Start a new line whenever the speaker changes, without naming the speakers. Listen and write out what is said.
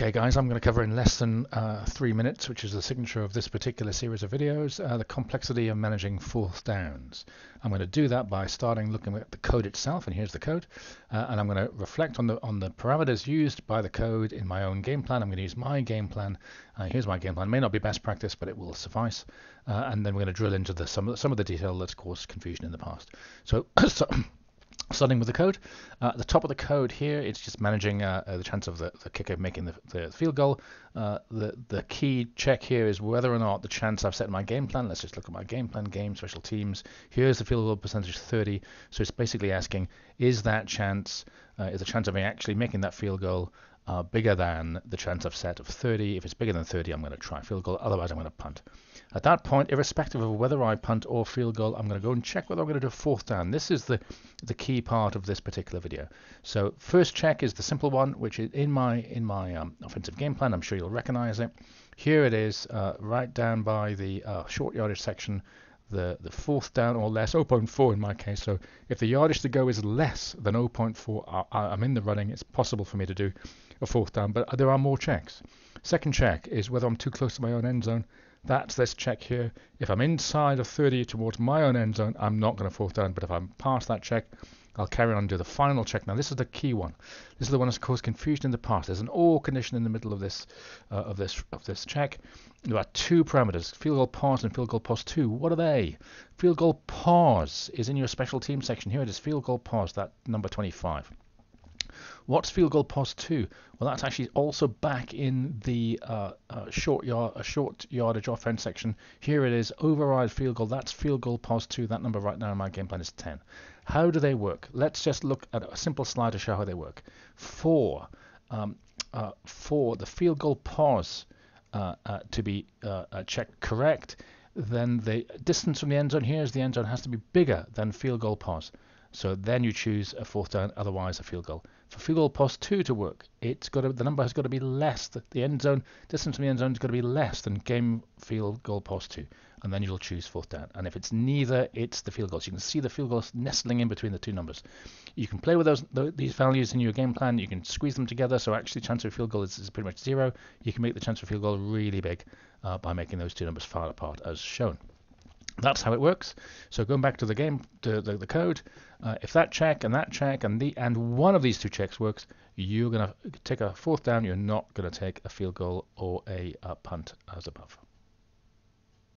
Okay guys, I'm going to cover in less than 3 minutes, which is the signature of this particular series of videos, the complexity of managing fourth downs. I'm going to do that by starting looking at the code itself, and here's the code, and I'm going to reflect on the parameters used by the code in my own game plan. I'm going to use my game plan. Here's my game plan. It may not be best practice, but it will suffice. And then we're going to drill into some of the detail that's caused confusion in the past. So starting with the code, at the top of the code here, it's just managing the chance of the kicker making the field goal. The key check here is whether or not the chance I've set in my game plan. Let's just look at my game plan, game, special teams. Here's the field goal percentage 30. So it's basically asking, is the chance of me actually making that field goal bigger than the chance I've set of 30? If it's bigger than 30, I'm going to try field goal. Otherwise, I'm going to punt. At that point, irrespective of whether I punt or field goal, I'm going to go and check whether I'm going to do a fourth down. This is the key part of this particular video. So first check is the simple one, which is in my offensive game plan. I'm sure you'll recognize it. Here it is, right down by the short yardage section, the fourth down or less, 0.4 in my case. So if the yardage to go is less than 0.4, I'm in the running. It's possible for me to do a fourth down, but there are more checks. Second check is whether I'm too close to my own end zone. That's this check here. If I'm inside of 30 towards my own end zone, I'm not going to fourth down. But if I'm past that check, I'll carry on and do the final check. Now, this is the key one. This is the one that's caused confusion in the past. There's an or condition in the middle of this check. There are two parameters: field goal pause and field goal pause 2. What are they? Field goal pause is in your special team section. Here it is. Field goal pause. That number 25. What's field goal pause 2? Well, that's actually also back in the short yardage offense section. Here it is, override field goal. That's field goal pause 2. That number right now in my game plan is 10. How do they work? Let's just look at a simple slide to show how they work. For the field goal pause to be checked correct, then the distance from the end zone, here's the end zone, has to be bigger than field goal pause. So then you choose a fourth down, otherwise a field goal. For field goal pause 2 to work, the number has got to be less. The end zone distance from the end zone has got to be less than game field goal pause 2, and then you'll choose fourth down. And if it's neither, it's the field goal. So you can see the field goals nestling in between the two numbers. You can play with these values in your game plan. You can squeeze them together. So actually, chance of field goal is pretty much 0. You can make the chance of field goal really big by making those two numbers far apart, as shown. That's how it works. So going back to the game, to the code, if that check and one of these two checks works, you're going to take a fourth down. You're not going to take a field goal or a punt as above.